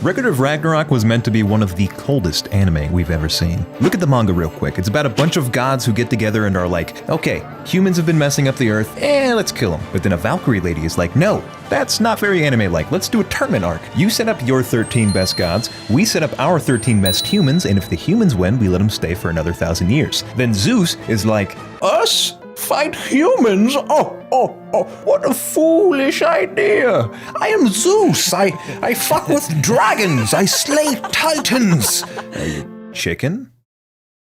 Record of Ragnarok was meant to be one of the coldest anime we've ever seen. Look at the manga real quick. It's about a bunch of gods who get together and are like, okay, humans have been messing up the earth, let's kill them. But then a Valkyrie lady is like, no, that's not very anime-like. Let's do a tournament arc. You set up your 13 best gods, we set up our 13 best humans, and if the humans win, we let them stay for another 1,000 years. Then Zeus is like, us? Fight humans? Oh, what a foolish idea. I am Zeus. I fuck with dragons. I slay titans. Are you chicken?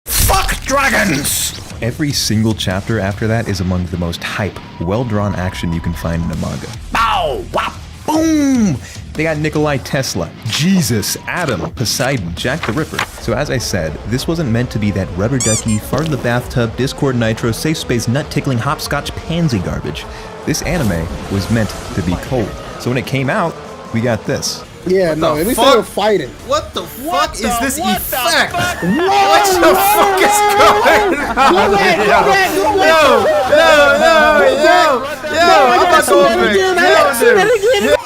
Fuck dragons! Every single chapter after that is among the most hype, well-drawn action you can find in a manga. Bow! Wop! Boom! They got Nikolai Tesla, Jesus, Adam, Poseidon, Jack the Ripper. So as I said, this wasn't meant to be that rubber ducky, fart in the bathtub, Discord nitro, safe space, nut-tickling, hopscotch pansy garbage. This anime was meant to be cold. So when it came out, we got this. Yeah, no, at least they were fighting. What the fuck is this effect? What the fuck is going on?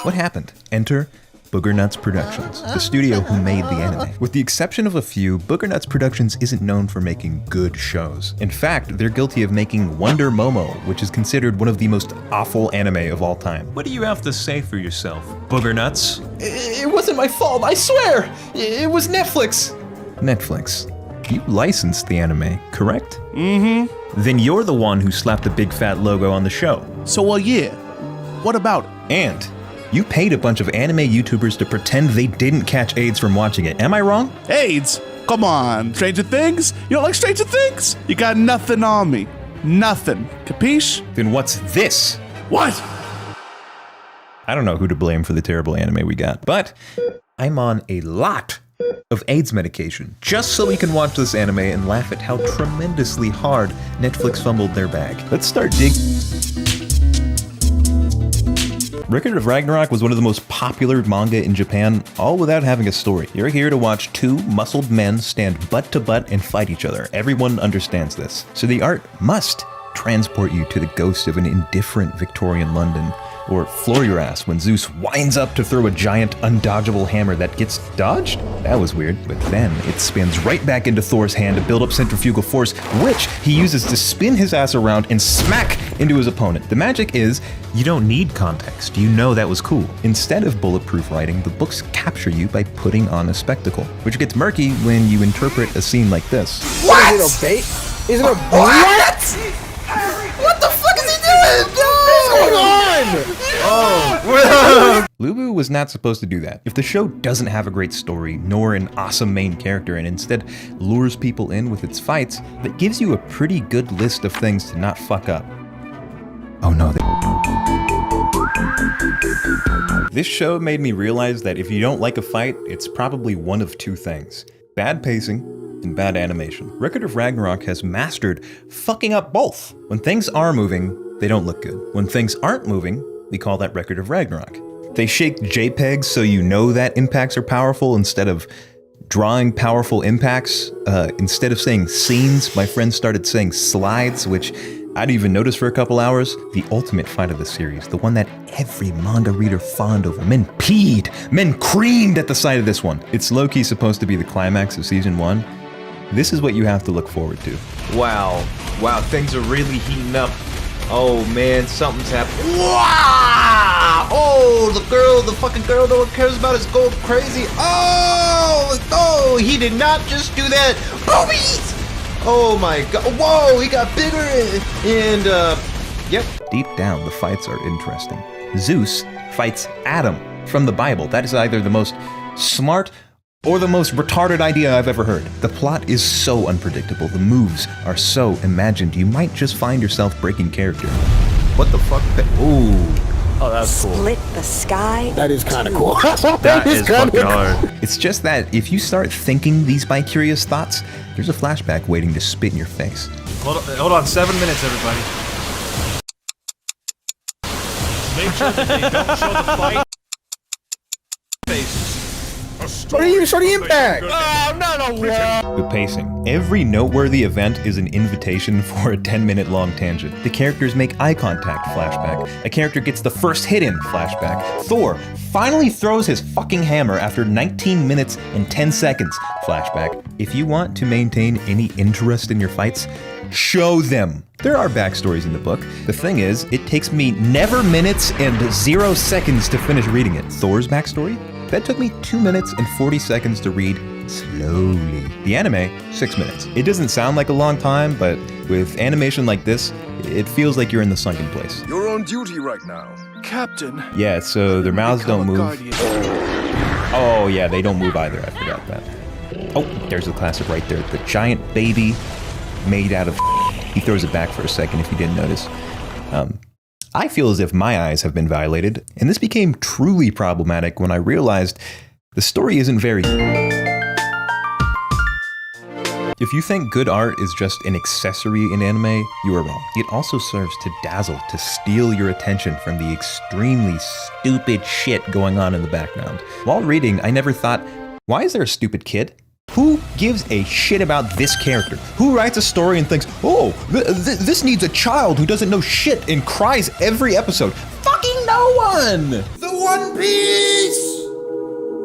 What happened? Enter Booger Nuts Productions, the studio who made the anime. With the exception of a few, Booger Nuts Productions isn't known for making good shows. In fact, they're guilty of making Wonder Momo, which is considered one of the most awful anime of all time. What do you have to say for yourself, Booger Nuts? It wasn't my fault, I swear! It was Netflix! Netflix. You licensed the anime, correct? Mm-hmm. Then you're the one who slapped the big fat logo on the show. So, well, yeah. What about it? And you paid a bunch of anime YouTubers to pretend they didn't catch AIDS from watching it. Am I wrong? AIDS? Come on. Stranger Things? You don't like Stranger Things? You got nothing on me. Nothing. Capiche? Then what's this? What? I don't know who to blame for the terrible anime we got, but I'm on a lot of AIDS medication just so we can watch this anime and laugh at how tremendously hard Netflix fumbled their bag. Let's start Record of Ragnarok was one of the most popular manga in Japan, all without having a story. You're here to watch two muscled men stand butt to butt and fight each other. Everyone understands this. So the art must transport you to the ghost of an indifferent Victorian London, or floor your ass when Zeus winds up to throw a giant, undodgeable hammer that gets dodged? That was weird, but then it spins right back into Thor's hand to build up centrifugal force, which he uses to spin his ass around and smack into his opponent. The magic is, you don't need context. You know that was cool. Instead of bulletproof writing, the books capture you by putting on a spectacle, which gets murky when you interpret a scene like this. What? Is it a bait? Is it a What? What the fuck is he doing? What's going on? Oh. Lubu was not supposed to do that. If the show doesn't have a great story, nor an awesome main character, and instead lures people in with its fights, that gives you a pretty good list of things to not fuck up. Oh no. This show made me realize that if you don't like a fight, it's probably one of two things: bad pacing and bad animation. Record of Ragnarok has mastered fucking up both. When things are moving, they don't look good. When things aren't moving, we call that Record of Ragnarok. They shake JPEGs so you know that impacts are powerful instead of drawing powerful impacts. Instead of saying scenes, my friends started saying slides, which I didn't even notice for a couple hours. The ultimate fight of the series, the one that every manga reader fawned over. Men peed, men creamed at the sight of this one. It's low-key supposed to be the climax of season 1. This is what you have to look forward to. Wow, things are really heating up. Oh man, something's happening. Wow! Oh, the fucking girl no one cares about is going crazy. Oh, he did not just do that. Boobies! Oh my god, whoa, he got bigger and yep. Deep down, the fights are interesting. Zeus fights Adam from the Bible. That is either the most smart or the most retarded idea I've ever heard. The plot is so unpredictable, the moves are so imagined, you might just find yourself breaking character. What the fuck? Ooh. Oh, that's cool. Split the sky. That is kind of cool. That is fucking hard. It's just that if you start thinking these bi-curious thoughts, there's a flashback waiting to spit in your face. Hold on, 7 minutes, everybody. Make sure that they don't show the fight faces. Shorty Impact. The pacing. Every noteworthy event is an invitation for a 10-minute long tangent. The characters make eye contact, flashback. A character gets the first hit in, flashback. Thor finally throws his fucking hammer after 19 minutes and 10 seconds, flashback. If you want to maintain any interest in your fights, show them. There are backstories in the book. The thing is, it takes me never minutes and 0 seconds to finish reading it. Thor's backstory? That took me 2 minutes and 40 seconds to read slowly. The anime, 6 minutes. It doesn't sound like a long time, but with animation like this, it feels like you're in the sunken place. You're on duty right now. Captain. Yeah, so their mouths don't move. Guardian. Oh yeah, they don't move either, I forgot that. Oh, there's the classic right there. The giant baby made out of He throws it back for a second if you didn't notice. I feel as if my eyes have been violated, and this became truly problematic when I realized the story isn't very... If you think good art is just an accessory in anime, you are wrong. It also serves to dazzle, to steal your attention from the extremely stupid shit going on in the background. While reading, I never thought, why is there a stupid kid? Who gives a shit about this character? Who writes a story and thinks, oh, this needs a child who doesn't know shit and cries every episode? Fucking no one! The One Piece!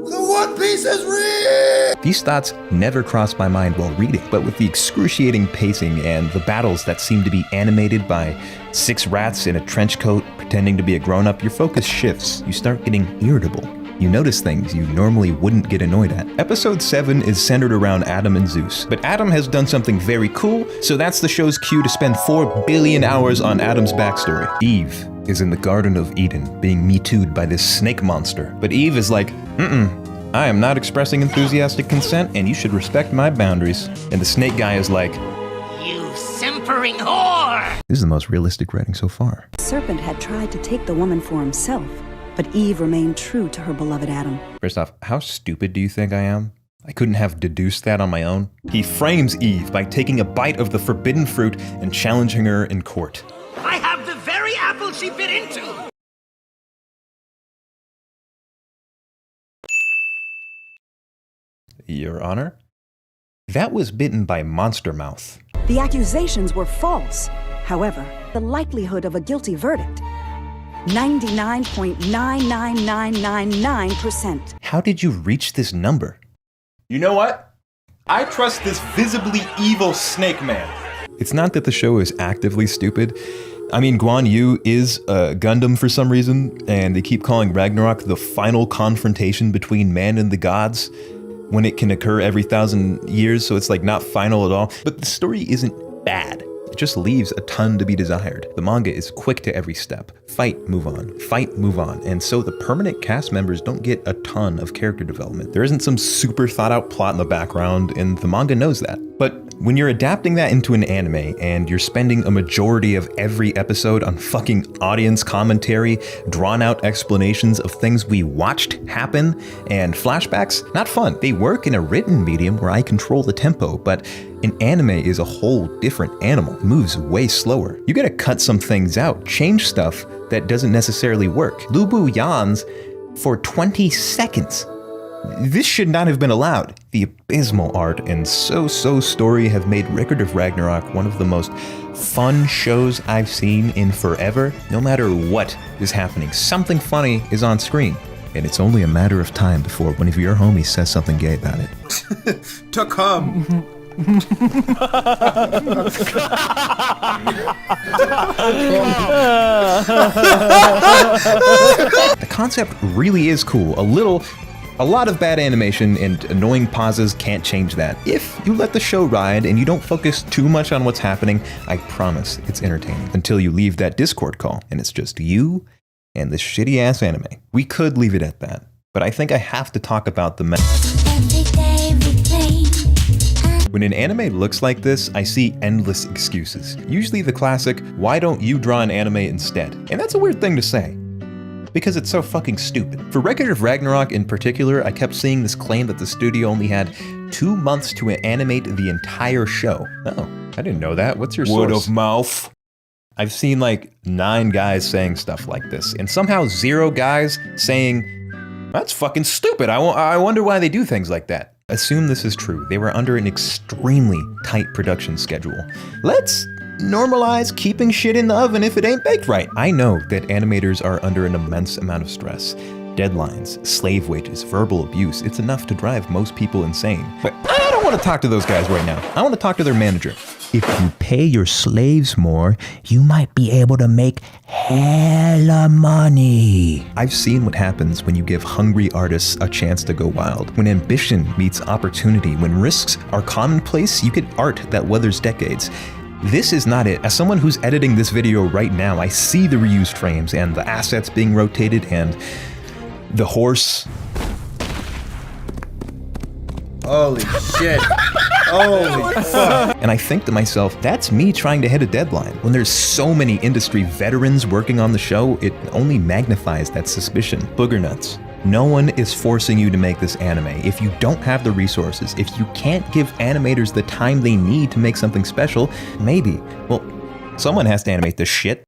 The One Piece is real! These thoughts never crossed my mind while reading, but with the excruciating pacing and the battles that seem to be animated by 6 rats in a trench coat pretending to be a grown-up, your focus shifts. You start getting irritable. You notice things you normally wouldn't get annoyed at. Episode 7 is centered around Adam and Zeus, but Adam has done something very cool, so that's the show's cue to spend 4 billion hours on Adam's backstory. Eve is in the Garden of Eden, being Me Too'd by this snake monster. But Eve is like, I am not expressing enthusiastic consent, and you should respect my boundaries. And the snake guy is like, You simpering whore! this is the most realistic writing so far. The serpent had tried to take the woman for himself, but Eve remained true to her beloved Adam. First off, how stupid do you think I am? I couldn't have deduced that on my own. He frames Eve by taking a bite of the forbidden fruit and challenging her in court. I have the very apple she bit into! Your Honor? That was bitten by Monster Mouth. The accusations were false. However, the likelihood of a guilty verdict, 99.99999%. How did you reach this number? You know what? I trust this visibly evil snake man. It's not that the show is actively stupid. I mean, Guan Yu is a Gundam for some reason, and they keep calling Ragnarok the final confrontation between man and the gods, when it can occur every 1,000 years, so it's like not final at all. But the story isn't bad. It just leaves a ton to be desired. The manga is quick to every step. Fight, move on. Fight, move on. And so the permanent cast members don't get a ton of character development. There isn't some super thought out plot in the background, and the manga knows that. But when you're adapting that into an anime and you're spending a majority of every episode on fucking audience commentary, drawn out explanations of things we watched happen, and flashbacks, not fun. They work in a written medium where I control the tempo, but an anime is a whole different animal. It moves way slower. You gotta cut some things out, change stuff that doesn't necessarily work. Lubu yawns for 20 seconds. This should not have been allowed. The abysmal art and so story have made Record of Ragnarok one of the most fun shows I've seen in forever. No matter what is happening, something funny is on screen. And it's only a matter of time before one of your homies says something gay about it. To come. The concept really is cool. A lot of bad animation and annoying pauses can't change that. If you let the show ride and you don't focus too much on what's happening, I promise it's entertaining. Until you leave that Discord call and it's just you and this shitty ass anime. We could leave it at that, but I think I have to talk about the When an anime looks like this, I see endless excuses. Usually the classic, why don't you draw an anime instead? And that's a weird thing to say, because it's so fucking stupid. For Record of Ragnarok in particular, I kept seeing this claim that the studio only had 2 months to animate the entire show. Oh, I didn't know that. What's your source? Word of mouth. I've seen like 9 guys saying stuff like this, and somehow 0 guys saying That's fucking stupid. I wonder why they do things like that. Assume this is true. They were under an extremely tight production schedule. Let's normalize keeping shit in the oven if it ain't baked right. I know that animators are under an immense amount of stress. Deadlines, slave wages, verbal abuse. It's enough to drive most people insane. But I don't want to talk to those guys right now. I want to talk to their manager. If you pay your slaves more, you might be able to make hella money. I've seen what happens when you give hungry artists a chance to go wild. When ambition meets opportunity, when risks are commonplace, you get art that weathers decades. This is not it. As someone who's editing this video right now, I see the reused frames and the assets being rotated and the horse. Holy shit. Holy fuck. And I think to myself, that's me trying to hit a deadline. When there's so many industry veterans working on the show, it only magnifies that suspicion. Booger nuts. No one is forcing you to make this anime. If you don't have the resources, if you can't give animators the time they need to make something special, maybe, well, someone has to animate this shit.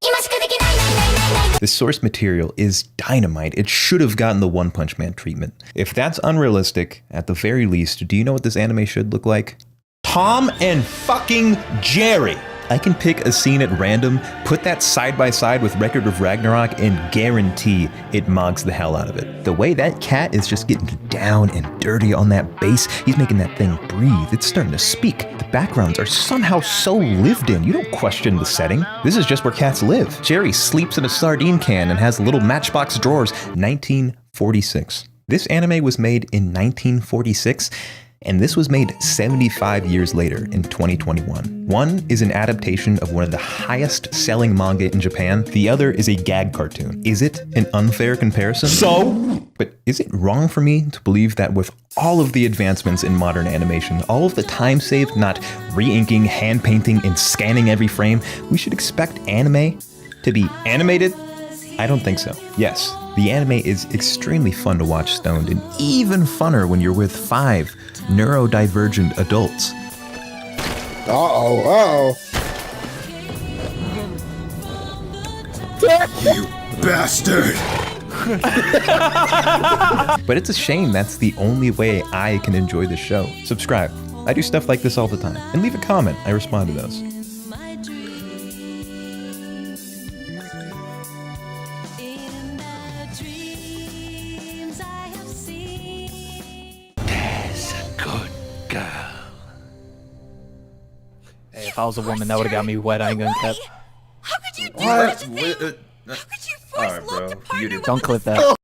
The source material is dynamite. It should have gotten the One Punch Man treatment. If that's unrealistic, at the very least, do you know what this anime should look like? Tom and fucking Jerry. I can pick a scene at random, put that side by side with Record of Ragnarok, and guarantee it mogs the hell out of it. The way that cat is just getting down and dirty on that bass, he's making that thing breathe. It's starting to speak. The backgrounds are somehow so lived in. You don't question the setting. This is just where cats live. Jerry sleeps in a sardine can and has little matchbox drawers. 1946. This anime was made in 1946. And this was made 75 years later in 2021. One is an adaptation of one of the highest selling manga in Japan. The other is a gag cartoon. Is it an unfair comparison? So? But is it wrong for me to believe that with all of the advancements in modern animation, all of the time saved not re-inking, hand painting, and scanning every frame, we should expect anime to be animated? I don't think so. Yes, the anime is extremely fun to watch stoned, and even funner when you're with 5 neurodivergent adults. You bastard! But it's a shame that's the only way I can enjoy the show. Subscribe. I do stuff like this all the time. And leave a comment. I respond to those. Hey, if I was a woman, that would have got me wet. I ain't gonna cap. How could you do What? such a thing? How could you force Alright, love bro. to partner You do. with Don't the clip that.